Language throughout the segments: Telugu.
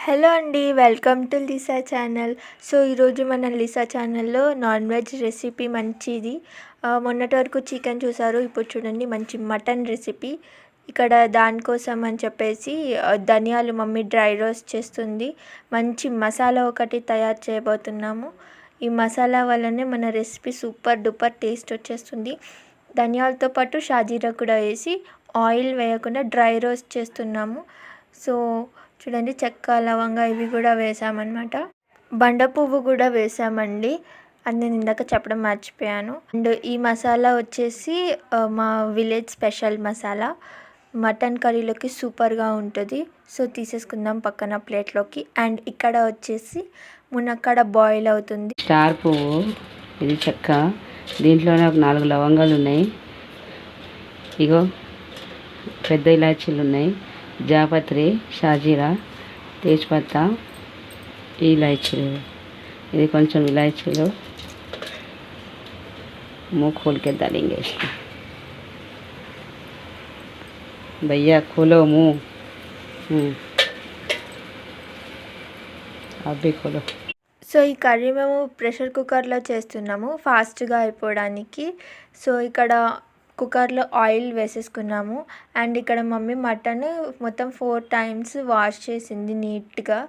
హలో అండి. Welcome to Lisa channel. So, ఈరోజు మన లిసా ఛానల్‌లో నాన్ వెజ్ రెసిపీ మంచిది. మొన్నటి వరకు చికెన్ చూసారు. ఇప్పుడు చూడండి మంచి మటన్ రెసిపీ. ఇక్కడ దానికోసం అని చెప్పేసి ధనియాలు మమ్మీ డ్రై రోస్ట్ చేస్తుంది. మంచి మసాలా ఒకటి తయారు చేయబోతున్నాము. ఈ మసాలా వల్లనే మన రెసిపీ సూపర్ డూపర్ టేస్ట్ వచ్చేస్తుంది. ధనియాలతో పాటు షాజీరా కూడా వేసి ఆయిల్ వేయకుండా డ్రై రోస్ట్ చేస్తున్నాము. సో చూడండి చెక్క లవంగా ఇవి కూడా వేసామన్నమాట. బండ పువ్వు కూడా వేసామండి. అది నేను ఇందాక చెప్పడం మర్చిపోయాను. అండ్ ఈ మసాలా వచ్చేసి మా విలేజ్ స్పెషల్ మసాలా. మటన్ కర్రీలోకి సూపర్గా ఉంటుంది. సో తీసేసుకుందాం పక్కన ప్లేట్లోకి. అండ్ ఇక్కడ వచ్చేసి మునక్కాడ బాయిల్ అవుతుంది. స్టార్ పువ్వు, ఇది చెక్క, దీంట్లోనే ఒక 4 లవంగాలు ఉన్నాయి. ఇగో పెద్ద ఇలాచీలు ఉన్నాయి, జాపత్రి, షాజీరా, తేజ్పత్తా, ఇలాచీలు. ఇది కొంచెం ఇలాచీలు मुँह खोल के डालेंगे इसमें. भैया खोलो मुँह. आप भी खोलो. సో ఈ కర్రీ మేము ప్రెషర్ కుక్కర్లో చేస్తున్నాము ఫాస్ట్గా అయిపోవడానికి. సో ఇక్కడ కుక్కర్లో ఆయిల్ వేసేసుకున్నాము. అండ్ ఇక్కడ మమ్మీ మటన్ మొత్తం 4 టైమ్స్ వాష్ చేసింది నీట్గా.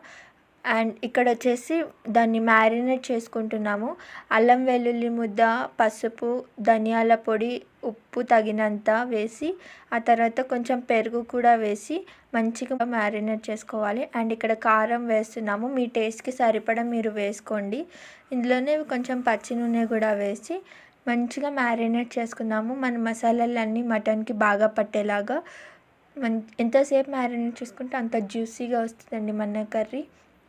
అండ్ ఇక్కడ వచ్చేసి దాన్ని మ్యారినేట్ చేసుకుంటున్నాము. అల్లం వెల్లుల్లి ముద్ద, పసుపు, ధనియాల పొడి, ఉప్పు తగినంత వేసి ఆ తర్వాత కొంచెం పెరుగు కూడా వేసి మంచిగా మ్యారినేట్ చేసుకోవాలి. అండ్ ఇక్కడ కారం వేస్తున్నాము. మీ టేస్ట్కి సరిపడా మీరు వేసుకోండి. ఇందులోనే కొంచెం పచ్చి నూనె కూడా వేసి మంచిగా మ్యారినేట్ చేసుకున్నాము. మన మసాలాలన్నీ మటన్కి బాగా పట్టేలాగా ఎంతసేపు మ్యారినేట్ చేసుకుంటే అంత జ్యూసీగా వస్తుందండి మన కర్రీ.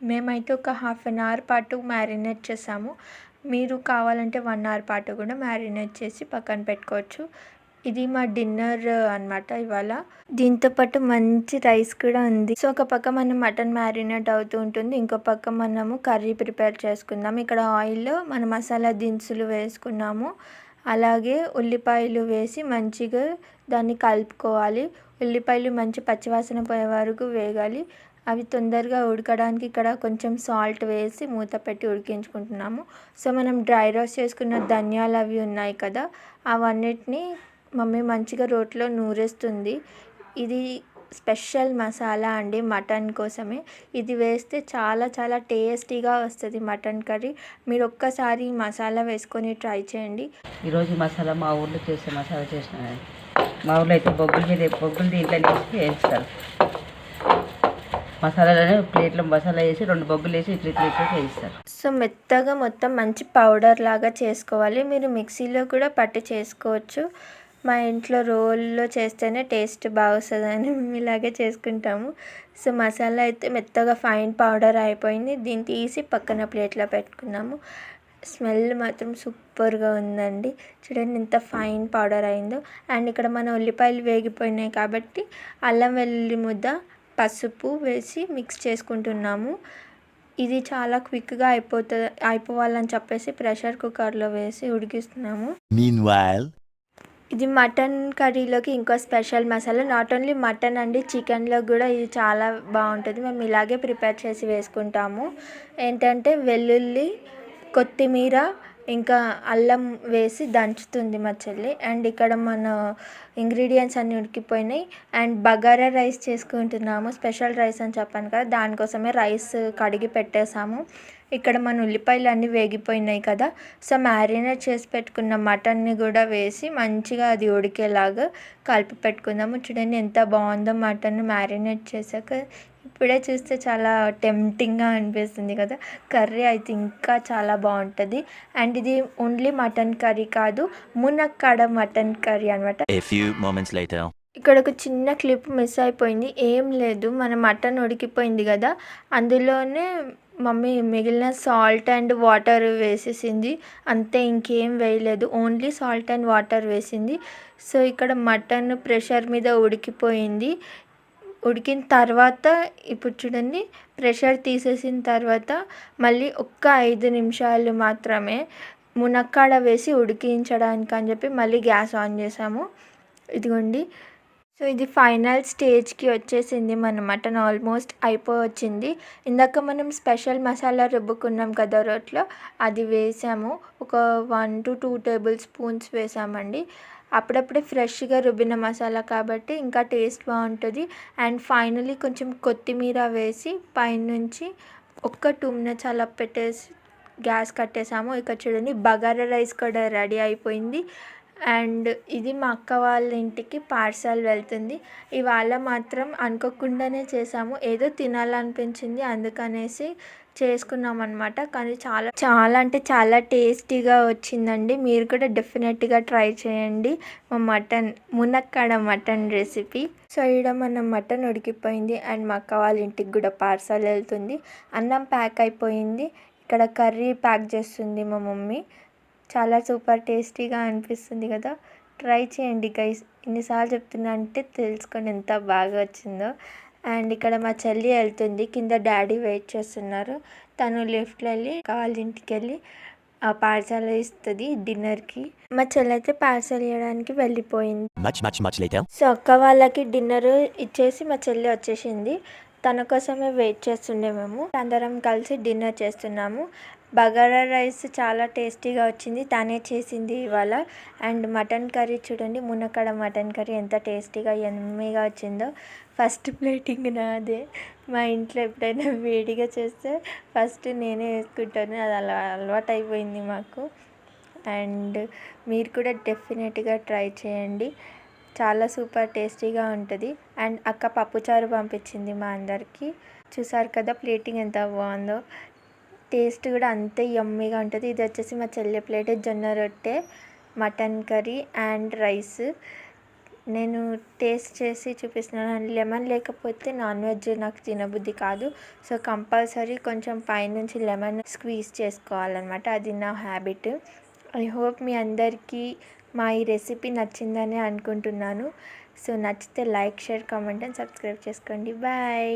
మేమైతే ఒక 1/2 అవర్ పాటు మ్యారినేట్ చేసాము. మీరు కావాలంటే 1 అవర్ పాటు కూడా మ్యారినేట్ చేసి పక్కన పెట్టుకోవచ్చు. ఇది మా డిన్నర్ అన్నమాట ఇవాళ. దీంతో పాటు మంచి రైస్ కూడా ఉంది. సో ఒక పక్క మనం మటన్ మ్యారినేట్ అవుతూ ఉంటుంది, ఇంకో పక్క మనము కర్రీ ప్రిపేర్ చేసుకుందాం. ఇక్కడ ఆయిల్లో మన మసాలా దినుసులు వేసుకున్నాము. అలాగే ఉల్లిపాయలు వేసి మంచిగా దాన్ని కలుపుకోవాలి. ఉల్లిపాయలు మంచి పచ్చివాసన పోయే వరకు వేగాలి. అవి తొందరగా ఉడకడానికి ఇక్కడ కొంచెం సాల్ట్ వేసి మూత పెట్టి ఉడికించుకుంటున్నాము. సో మనం డ్రై రోస్ట్ చేసుకున్న ధనియాలు అవి ఉన్నాయి కదా, అవన్నిటిని మమ్మీ మంచిగా రోట్లో నూరేస్తుంది. ఇది స్పెషల్ మసాలా అండి మటన్ కోసమే. ఇది వేస్తే చాలా చాలా టేస్టీగా వస్తుంది మటన్ కర్రీ. మీరు ఒక్కసారి మసాలా వేసుకొని ట్రై చేయండి. ఈరోజు మసాలా మా ఊర్లో చేసే మసాలా చేసినానండి. మా ఊర్లో అయితే బొగ్గులు దీంట్లో వేసి వేస్తారు. మసాలాలోనే ప్లేట్లో మసాలా వేసి 2 బొగ్గులు వేసి ఇట్లా వేస్తారు. సో మెత్తగా మొత్తం మంచి పౌడర్ లాగా చేసుకోవాలి. మీరు మిక్సీలో కూడా పట్టి చేసుకోవచ్చు. మా ఇంట్లో రోల్లో చేస్తేనే టేస్ట్ బాగా వస్తుందని మేము ఇలాగే చేసుకుంటాము. సో మసాలా అయితే మెత్తగా ఫైన్ పౌడర్ అయిపోయింది. దీన్ని తీసి పక్కన ప్లేట్లో పెట్టుకున్నాము. స్మెల్ మాత్రం సూపర్గా ఉందండి. చూడండి ఎంత ఫైన్ పౌడర్ అయిందో. అండ్ ఇక్కడ మన ఉల్లిపాయలు వేగిపోయినాయి కాబట్టి అల్లం వెల్లుల్లి ముద్ద, పసుపు వేసి మిక్స్ చేసుకుంటున్నాము. ఇది చాలా క్విక్గా అయిపోవాలని చెప్పేసి ప్రెషర్ కుక్కర్లో వేసి ఉడికిస్తున్నాము. ఇది మటన్ కర్రీలోకి ఇంకో special masala. Not only mutton అండి, చికెన్లో కూడా ఇది చాలా బాగుంటుంది. మేము ఇలాగే ప్రిపేర్ చేసి వేసుకుంటాము. ఏంటంటే వెల్లుల్లి, కొత్తిమీర, ఇంకా అల్లం వేసి దంచుతుంది మా చెల్లి. అండ్ ఇక్కడ మన ఇంగ్రీడియంట్స్ అన్నీ ఉడికిపోయినాయి. అండ్ బగారా రైస్ చేసుకుంటున్నాము. స్పెషల్ రైస్ అని చెప్పాను కదా, దానికోసమే రైస్ కడిగి పెట్టేసాము. ఇక్కడ మన ఉల్లిపాయలు అన్నీ వేగిపోయినాయి కదా, సో మ్యారినేట్ చేసి పెట్టుకున్న మటన్ని కూడా వేసి మంచిగా అది ఉడికేలాగా కలిపి పెట్టుకుందాము. చూడండి ఎంత బాగుందో మటన్ మ్యారినేట్ చేశాక. ఇప్పుడే చూస్తే చాలా టెంప్టింగ్గా అనిపిస్తుంది కదా. కర్రీ అయితే ఇంకా చాలా బాగుంటుంది. అండ్ ఇది ఓన్లీ మటన్ కర్రీ కాదు, మునక్కాడ మటన్ కర్రీ అనమాట. ఇక్కడ ఒక చిన్న క్లిప్ మిస్ అయిపోయింది. ఏం లేదు, మన మటన్ ఉడికిపోయింది కదా, అందులోనే మమ్మీ మిగిలిన సాల్ట్ అండ్ వాటర్ వేసేసింది. అంతే, ఇంకేం వేయలేదు, ఓన్లీ సాల్ట్ అండ్ వాటర్ వేసింది. సో ఇక్కడ మటన్ ప్రెషర్ మీద ఉడికిపోయింది. ఉడికిన తర్వాత ఇప్పుడు చూడండి ప్రెషర్ తీసేసిన తర్వాత మళ్ళీ ఒక్క 5 నిమిషాలు మాత్రమే మునక్కాడ వేసి ఉడికించడానికి అని చెప్పి మళ్ళీ గ్యాస్ ఆన్ చేసాము. ఇదిగోండి. సో ఇది ఫైనల్ స్టేజ్కి వచ్చేసింది. మన మటన్ ఆల్మోస్ట్ అయిపోవచ్చింది. ఇందాక మనం స్పెషల్ మసాలా రుబ్బుకున్నాం కదా రోట్లో, అది వేసాము. ఒక 1 to 2 టేబుల్ స్పూన్స్ వేసామండి. అప్పుడప్పుడే ఫ్రెష్గా రుబ్బిన మసాలా కాబట్టి ఇంకా టేస్ట్ బాగుంటుంది. అండ్ ఫైనలీ కొంచెం కొత్తిమీర వేసి పైనుంచి ఒక్క 2 మినిట్స్ అలా పెట్టేసి గ్యాస్ కట్టేసాము. ఇక్కడ చూడండి బగారా రైస్ కూడా రెడీ అయిపోయింది. అండ్ ఇది మా అక్క వాళ్ళ ఇంటికి పార్సల్ వెళ్తుంది. ఇవాళ మాత్రం అనుకోకుండానే చేసాము. ఏదో తినాలనిపించింది అందుకనేసి చేసుకున్నాం అనమాట. కానీ చాలా చాలా అంటే చాలా టేస్టీగా వచ్చిందండి. మీరు కూడా డెఫినెట్గా ట్రై చేయండి మా మునక్కాడ మటన్ రెసిపీ. సో ఇక్కడ మన మటన్ ఉడికిపోయింది అండ్ మా అక్క వాళ్ళ ఇంటికి కూడా పార్సల్ వెళ్తుంది. అన్నం ప్యాక్ అయిపోయింది. ఇక్కడ కర్రీ ప్యాక్ చేస్తుంది మా మమ్మీ. చాలా సూపర్ టేస్టీగా అనిపిస్తుంది కదా. ట్రై చేయండి గైస్. ఎన్నిసార్లు చెప్తున్నా అంటే తెలుసుకొని ఎంత బాగా వచ్చిందో. అండ్ ఇక్కడ మా చెల్లి వెళ్తుంది. కింద డాడీ వెయిట్ చేస్తున్నారు. తను లిఫ్ట్లో వెళ్ళి వాళ్ళ ఇంటికి వెళ్ళి ఆ పార్సల్ ఇస్తుంది డిన్నర్కి. మా చెల్లి అయితే పార్సల్ ఇవ్వడానికి వెళ్ళిపోయింది. సో అక్క వాళ్ళకి డిన్నర్ ఇచ్చేసి మా చెల్లి వచ్చేసింది. తన కోసమే వెయిట్ చేస్తుండే మేము. అందరం కలిసి డిన్నర్ చేస్తున్నాము. బగారా రైస్ చాలా టేస్టీగా వచ్చింది. తనే చేసింది ఇవాళ. అండ్ మటన్ కర్రీ చూడండి, మునక్కాడ మటన్ కర్రీ ఎంత టేస్టీగా యమ్మీగా వచ్చిందో. ఫస్ట్ ప్లేటింగ్ నాదే. మా ఇంట్లో ఎప్పుడైనా వేడిగా చేస్తే ఫస్ట్ నేనే వేసుకుంటాను. అది అలా అలవాటు అయిపోయింది మాకు. అండ్ మీరు కూడా డెఫినెట్గా ట్రై చేయండి. చాలా సూపర్ టేస్టీగా ఉంటుంది. అండ్ అక్క పప్పుచారు పంపించింది మా అందరికి. చూసారు కదా ప్లేటింగ్ ఎంత బాగుందో. టేస్ట్ కూడా అంతే యమ్మీగా ఉంటుంది. ఇది వచ్చేసి మా చెల్లె ప్లేట్ జొన్న రొట్టె, మటన్ కర్రీ అండ్ రైస్. నేను టేస్ట్ చేసి చూపిస్తున్నాను. లెమన్ లేకపోతే నాన్ వెజ్ నాకు తినబుద్ధి కాదు. సో కంపల్సరీ కొంచెం పైనుంచి లెమన్ స్క్వీజ్ చేసుకోవాలన్నమాట. అది నా హ్యాబిట్. ఐ హోప్ మీ అందరికీ మా ఈ రెసిపీ నచ్చిందని అనుకుంటున్నాను. సో నచ్చితే like, share, comment and subscribe చేసుకోండి. బాయ్.